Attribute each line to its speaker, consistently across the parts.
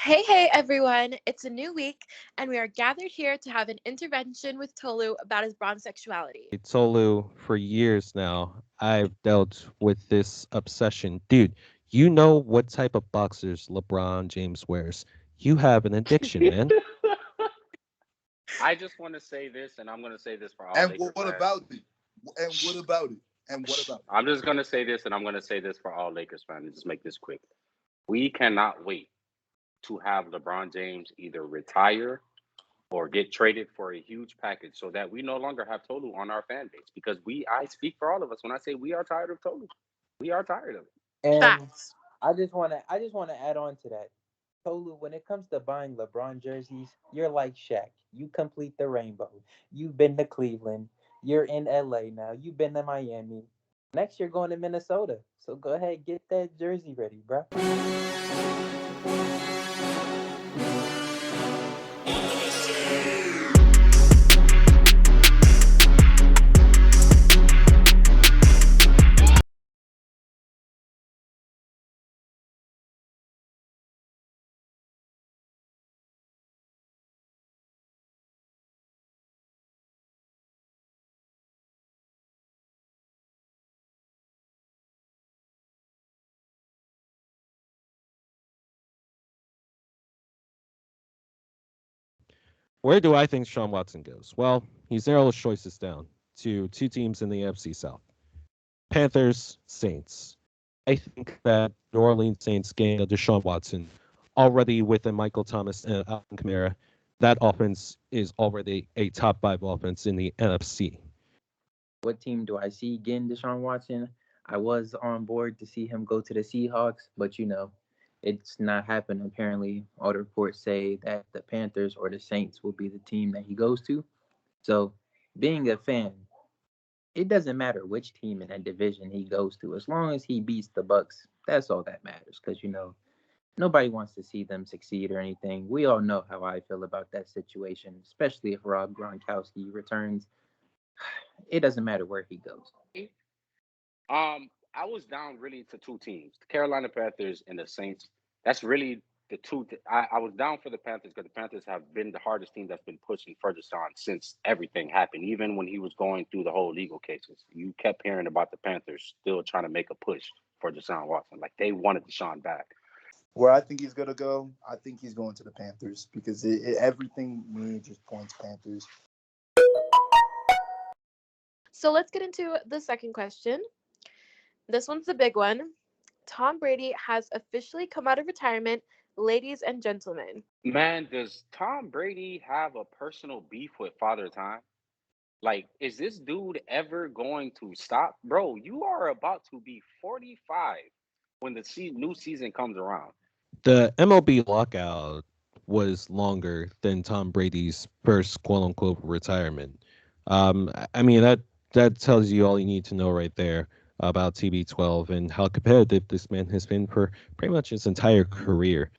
Speaker 1: Hey, everyone. It's a new week, and we are gathered here to have an intervention with Tolu about his bronsexuality.
Speaker 2: Tolu, for years now, I've dealt with this obsession. Dude, you know what type of boxers LeBron James wears. You have an addiction, man.
Speaker 3: I just want to say this, and I'm going to say this for all
Speaker 4: And
Speaker 3: Laker
Speaker 4: what
Speaker 3: fans.
Speaker 4: about it? And what about it? And what about it?
Speaker 3: I'm just going to say this, and I'm going to say this for all Lakers fans, and just make this quick. We cannot wait to have LeBron James either retire or get traded for a huge package so that we no longer have Tolu on our fan base. Because I speak for all of us when I say we are tired of Tolu. We are tired of it.
Speaker 5: And
Speaker 1: Facts.
Speaker 5: I just wanna add on to that. Tolu, when it comes to buying LeBron jerseys, you're like Shaq. You complete the rainbow. You've been to Cleveland. You're in LA now. You've been to Miami. Next you're going to Minnesota. So go ahead, get that jersey ready, bro.
Speaker 2: Where do I think Sean Watson goes? Well, he's narrowed his choices down to two teams in the NFC South: Panthers, Saints. I think that New Orleans Saints getting a Deshaun Watson already with a Michael Thomas and Alvin Kamara. That offense is already a top five offense in the NFC.
Speaker 5: What team do I see getting Deshaun Watson? I was on board to see him go to the Seahawks, but it's not happening. Apparently, all the reports say that the Panthers or the Saints will be the team that he goes to. So, being a fan, it doesn't matter which team in that division he goes to, as long as he beats the Bucks. That's all that matters, because nobody wants to see them succeed or anything. We all know how I feel about that situation, especially if Rob Gronkowski returns. It doesn't matter where he goes.
Speaker 3: I was down really to two teams, the Carolina Panthers and the Saints. That's really the two. I was down for the Panthers because the Panthers have been the hardest team that's been pushing Ferguson since everything happened. Even when he was going through the whole legal cases, you kept hearing about the Panthers still trying to make a push for Deshaun Watson. Like they wanted Deshaun back.
Speaker 4: Where I think he's gonna go, I think he's going to the Panthers because everything me just points Panthers.
Speaker 1: So let's get into the second question. This one's the big one. Tom Brady has officially come out of retirement, ladies and gentlemen.
Speaker 3: Man, does Tom Brady have a personal beef with Father Time? Like, is this dude ever going to stop? Bro, you are about to be 45 when the new season comes around.
Speaker 2: The MLB lockout was longer than Tom Brady's first quote unquote retirement. I mean that tells you all you need to know right there about TB12 and how competitive this man has been for pretty much his entire career.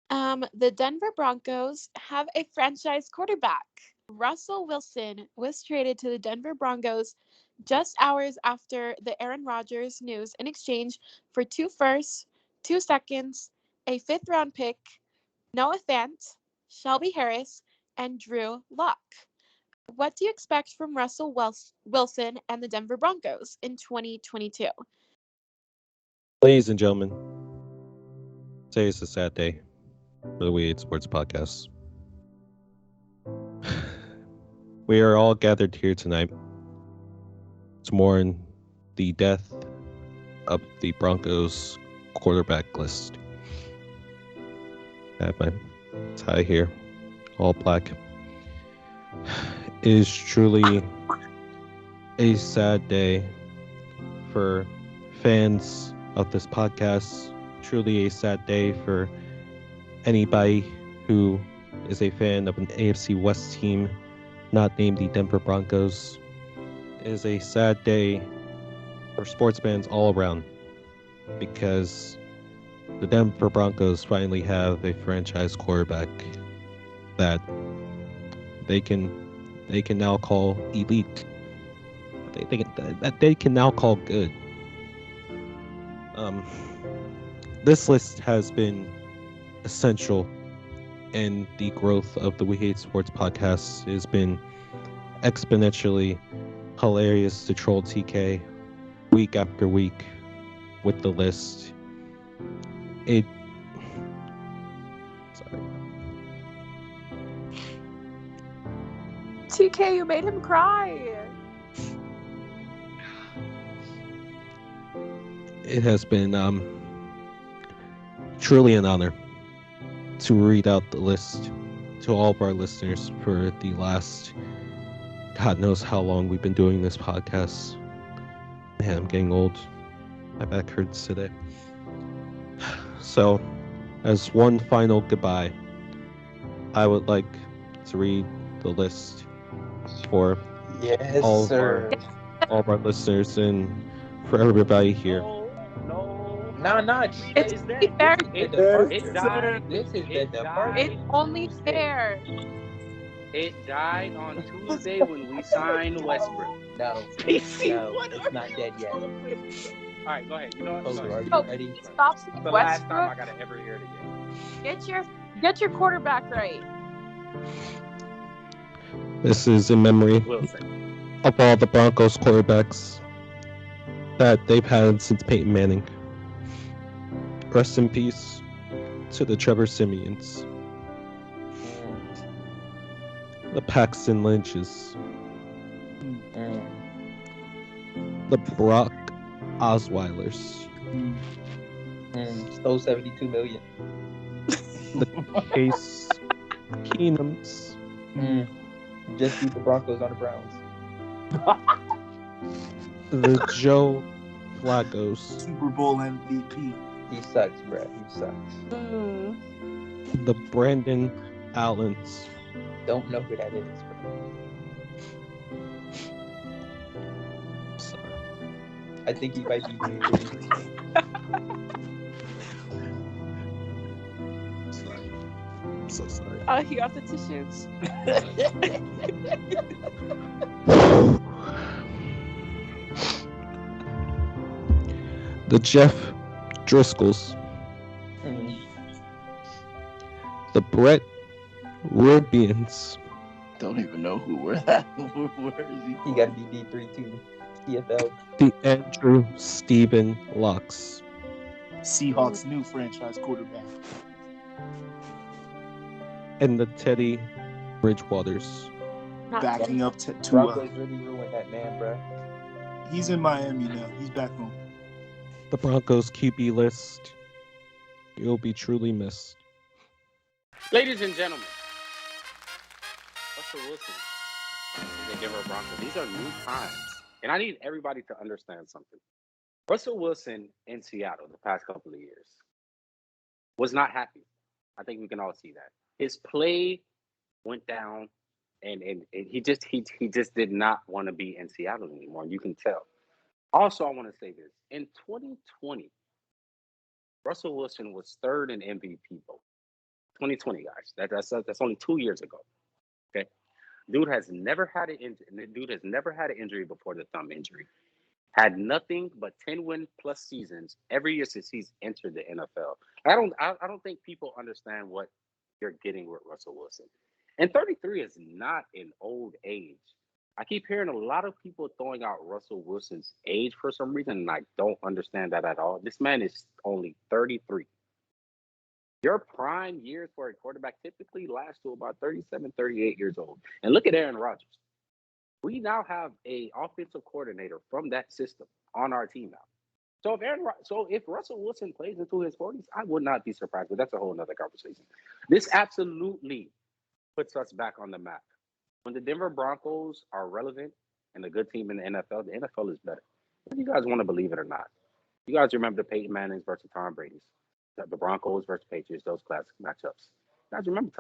Speaker 1: The Denver Broncos have a franchise quarterback. Russell Wilson was traded to the Denver Broncos just hours after the Aaron Rodgers news in exchange for 2 firsts, 2 seconds, a fifth-round pick, Noah Fant, Shelby Harris, and Drew Lock. What do you expect from Russell Wilson and the Denver Broncos in 2022?
Speaker 2: Ladies and gentlemen, today is a sad day for the We Hate Sports podcast. We are all gathered here tonight to mourn the death of the Broncos quarterback list. I have my tie here, all black. It is truly a sad day for fans of this podcast. Truly a sad day for anybody who is a fan of an AFC West team not named the Denver Broncos. It is a sad day for sports fans all around because the Denver Broncos finally have a franchise quarterback that they can now call elite. That they can now call good. This list has been essential and the growth of the We Hate Sports podcast has been exponentially hilarious to troll TK week after week with the list. It sorry.
Speaker 1: TK, you made him cry.
Speaker 2: It has been truly an honor to read out the list to all of our listeners for the last God knows how long we've been doing this podcast. Man, I'm getting old. My back hurts today. So, as one final goodbye, I would like to read the list for
Speaker 5: Yes,
Speaker 2: all
Speaker 5: sir.
Speaker 2: of our listeners and for everybody here.
Speaker 5: Nah.
Speaker 1: It's
Speaker 5: This
Speaker 1: only fair.
Speaker 5: is the
Speaker 3: It
Speaker 5: departure.
Speaker 3: died.
Speaker 5: This is the
Speaker 3: It
Speaker 5: departure.
Speaker 3: died
Speaker 1: It's only
Speaker 3: Tuesday.
Speaker 1: fair.
Speaker 3: It died on Tuesday when we signed Westbrook.
Speaker 5: No,
Speaker 3: PC,
Speaker 5: no,
Speaker 3: what
Speaker 5: it's not dead yet.
Speaker 3: All right, go ahead. You know what?
Speaker 5: Tolu, are you
Speaker 1: So,
Speaker 5: ready?
Speaker 1: stop saying
Speaker 3: The last time I
Speaker 1: Westbrook.
Speaker 3: gotta ever hear it again.
Speaker 1: Get your quarterback right.
Speaker 2: This is in memory
Speaker 3: Wilson.
Speaker 2: of all the Broncos quarterbacks that they've had since Peyton Manning. Rest in peace to the Trevor Simeons, the Paxton Lynches, the Brock Osweilers,
Speaker 5: Stole 72 million.
Speaker 2: the Case Keenums,
Speaker 5: Just beat the Broncos on the Browns.
Speaker 2: the Joe Flacco's,
Speaker 4: Super Bowl MVP.
Speaker 5: He sucks, bro. He sucks.
Speaker 2: the Brandon Allens,
Speaker 5: Don't know who that is, bro.
Speaker 2: sorry,
Speaker 5: I think he might be new.
Speaker 2: I'm so sorry.
Speaker 1: Oh, he got the tissues.
Speaker 2: The Jeff Driscolls, the Brett Ribians,
Speaker 6: Don't even know who where that where is he?
Speaker 5: He got to be D3 too. CFL.
Speaker 2: the Andrew Stephen Locks,
Speaker 4: Seahawks' new franchise quarterback.
Speaker 2: and the Teddy Bridgewaters.
Speaker 1: Not
Speaker 4: Backing up to
Speaker 5: Broncos really ruined that man, bro.
Speaker 4: He's in Miami now. He's back home.
Speaker 2: The Broncos QB list. You'll be truly missed.
Speaker 3: Ladies and gentlemen, Russell Wilson, the Denver Broncos. These are new times. And I need everybody to understand something. Russell Wilson in Seattle the past couple of years was not happy. I think we can all see that. His play went down, and he just did not want to be in Seattle anymore. You can tell. Also, I want to say this. In 2020, Russell Wilson was third in MVP vote. 2020, guys. That's only 2 years ago. Okay. Dude has never had an injury before the thumb injury. Had nothing but 10-win plus seasons every year since he's entered the NFL. I don't think people understand what you're getting with Russell Wilson. And 33 is not an old age. I keep hearing a lot of people throwing out Russell Wilson's age for some reason, and I don't understand that at all. This man is only 33. Your prime years for a quarterback typically last to about 37, 38 years old. And look at Aaron Rodgers. We now have an offensive coordinator from that system on our team now. So if Russell Wilson plays into his 40s, I would not be surprised, but that's a whole other conversation. This absolutely puts us back on the map. When the Denver Broncos are relevant and a good team in the NFL is better. Whether you guys want to believe it or not. You guys remember the Peyton Mannings versus Tom Brady's, the Broncos versus Patriots, those classic matchups. You guys remember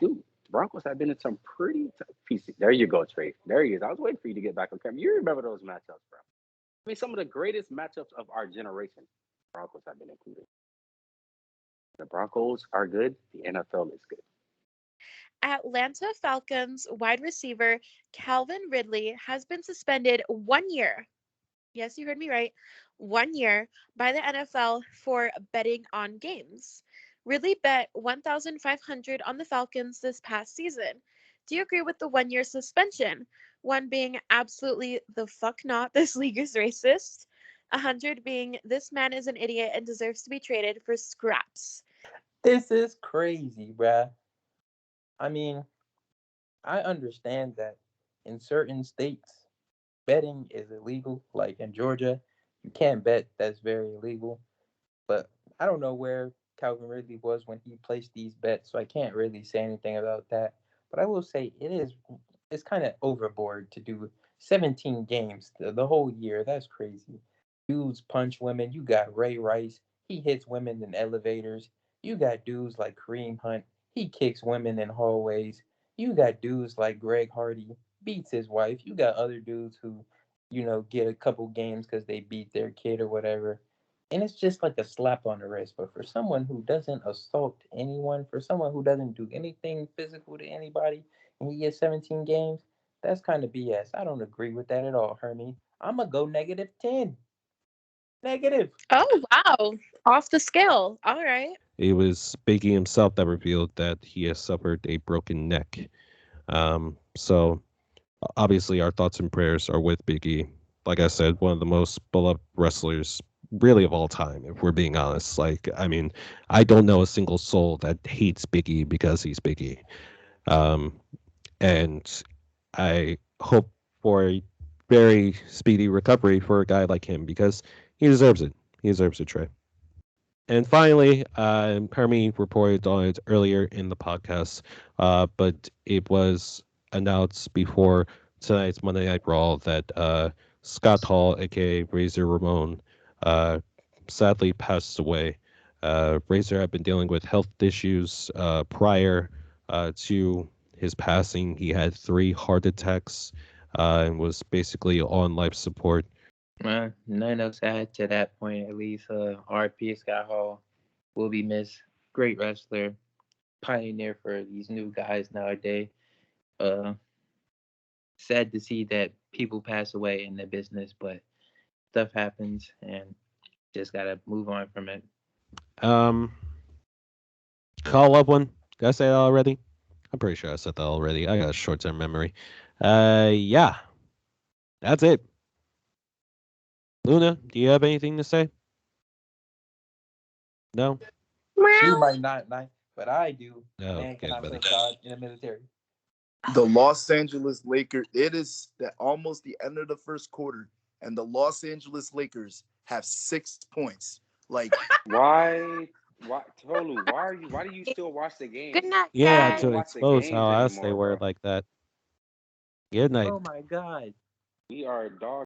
Speaker 3: dude, the Broncos have been in some pretty tough pieces. There you go, Trey. There he is. I was waiting for you to get back on camera. You remember those matchups, bro. I mean, some of the greatest matchups of our generation, Broncos have been included. The Broncos are good. The NFL is good.
Speaker 1: Atlanta Falcons wide receiver Calvin Ridley has been suspended 1 year. Yes, you heard me right. 1 year by the NFL for betting on games. really bet 1,500 on the Falcons this past season. Do you agree with the 1 year suspension? One being absolutely the fuck not, this league is racist. 100 being this man is an idiot and deserves to be traded for scraps.
Speaker 5: This is crazy, bruh. I mean, I understand that in certain states, betting is illegal. Like in Georgia, you can't bet. That's very illegal. But I don't know where Calvin Ridley was when he placed these bets, so I can't really say anything about that. But I will say it's kind of overboard to do 17 games the whole year. That's crazy. Dudes punch women. You got Ray Rice. He hits women in elevators. You got dudes like Kareem Hunt. He kicks women in hallways. You got dudes like Greg Hardy. Beats his wife. You got other dudes who, get a couple games because they beat their kid or whatever, and it's just like a slap on the wrist. But for someone who doesn't assault anyone, for someone who doesn't do anything physical to anybody, and he gets 17 games, that's kind of BS. I don't agree with that at all, Hermi. I'm gonna go negative 10. Negative.
Speaker 1: Oh, wow. Off the scale. All right.
Speaker 2: It was Biggie himself that revealed that he has suffered a broken neck. So obviously, our thoughts and prayers are with Biggie. Like I said, one of the most beloved wrestlers, really of all time. If we're being honest, like I mean, I don't know a single soul that hates Biggie because he's Biggie. Um, and I hope for a very speedy recovery for a guy like him because he deserves it. He deserves it, Trey. And finally, Hermi reported on it earlier in the podcast, but it was announced before tonight's Monday Night Raw that Scott Hall, aka Razor Ramon, uh, sadly passed away. Razor had been dealing with health issues prior to his passing. He had 3 heart attacks and was basically on life support.
Speaker 5: Nothing else to add to that point. At least, RP Scott Hall will be missed. Great wrestler, pioneer for these new guys nowadays. Uh, Sad to see that people pass away in the business, but stuff happens and just gotta move on from it.
Speaker 2: Um, Call up one. Did I say that already? I'm pretty sure I said that already. I got a short term memory. Yeah, that's it. Luna, do you have anything to say? No?
Speaker 5: She might not, but I do.
Speaker 2: No,
Speaker 5: Man
Speaker 2: okay,
Speaker 5: cannot
Speaker 2: buddy.
Speaker 5: serve God in the military.
Speaker 4: The Los Angeles Lakers. It is almost the end of the first quarter, and the Los Angeles Lakers have 6 points. Like,
Speaker 3: Why, Tolu? Why do you still watch the
Speaker 1: Good
Speaker 3: games?
Speaker 1: night,
Speaker 3: You don't
Speaker 2: Yeah,
Speaker 3: even
Speaker 2: to
Speaker 1: guys.
Speaker 3: watch the
Speaker 2: expose how
Speaker 3: games
Speaker 2: I say
Speaker 3: anymore,
Speaker 2: word
Speaker 3: bro.
Speaker 2: like that. Good night.
Speaker 5: Oh my God.
Speaker 3: We are dog